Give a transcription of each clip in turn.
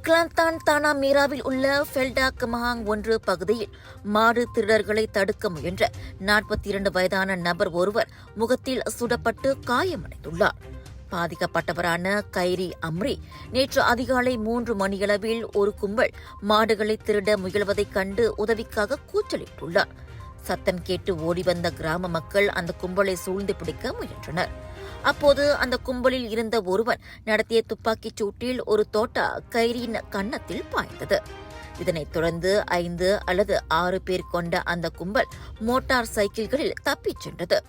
கிளாந்தான் தானா மீராவில் உள்ள ஃபெல்டா கமஹாங் 1 பகுதியில் மாடு திருடர்களை தடுக்க முயன்ற 42 வயதான நபர் ஒருவர் முகத்தில் சுடப்பட்டு காயமடைந்துள்ளார். பாதிக்கப்பட்டவரான கைரி அம்ரி நேற்று அதிகாலை 3 மணியளவில் ஒரு கும்பல் மாடுகளை திருட முயல்வதைக் கண்டு உதவிக்காக கூச்சலிட்டுள்ளார். சத்தம் கேட்டு ஓடிவந்த கிராம மக்கள் அந்த கும்பலை சூழ்ந்து பிடிக்க முயன்றனர். அப்போது அந்த கும்பலில் இருந்த ஒருவன் நடத்திய துப்பாக்கிச் சூட்டில் ஒரு தோட்டா கைரியின் கன்னத்தில் பாய்ந்தது. இதனைத் தொடர்ந்து 5 அல்லது 6 பேர் கொண்ட அந்த கும்பல் மோட்டார் சைக்கிள்களில் தப்பிச் சென்றது.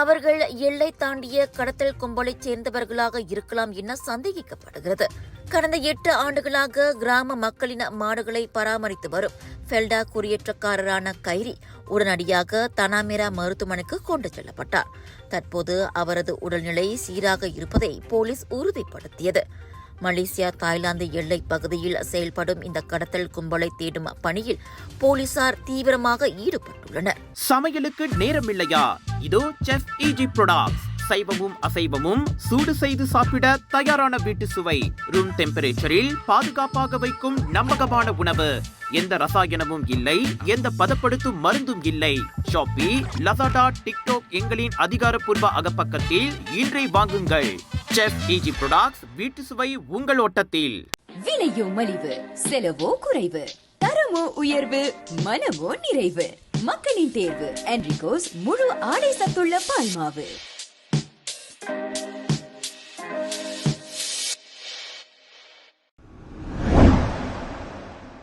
அவர்கள் எல்லை தாண்டிய கடத்தல் கும்பலைச் சேர்ந்தவர்களாக இருக்கலாம் என சந்தேகிக்கப்படுகிறது. கடந்த 8 ஆண்டுகளாக கிராம மக்களின் மாடுகளை பராமரித்து வரும் ஃபெல்டா குடியேற்றக்காரரான கைரி உடனடியாக தனாமேரா மருத்துவமனைக்கு கொண்டு செல்லப்பட்டார். தற்போது அவரது உடல்நிலை சீராக இருப்பதை போலீஸ் உறுதிப்படுத்தியது. மலேசியா தாய்லாந்து எல்லை பகுதியில் செயல்படும் இந்த கடத்தல் கும்பலை தேடும் பணியில் போலீசார் தீவிரமாக ஈடுபட்டுள்ளனர். சமையலுக்கு நேரமில்லையா? இதோ செஃப் ஈஜி ப்ராடக்ட்ஸ். சைவமும் அசைவமும் சூடு செய்து சாப்பிட தயாரான வீட்டு சுவை. ரூம் டெம்பரேச்சரில் பாதுகாப்பாக வைக்கும் நம்பகமான உணவு. எந்த ரசாயனமும் இல்லை, எந்த பதப்படுத்தும் மருந்தும் இல்லை. ஷாப்பி, லசாடா, டிக்டாக் எங்களின் அதிகாரப்பூர்வ அகப்பக்கத்தில் இன்றை வாங்குங்கள். செஃப் ஈஜி ப்ராடக்ட்ஸ், வீட்டு சுவை உங்கள் ஓட்டத்தில். விலையோ மலிவு, செலவோ குறைவு, தரமோ உயர்வு, மனமோ நிறைவு. மக்களின் தேர்வு என்ரிகோஸ் முழு ஆடை சத்துள்ள பால்மாவு.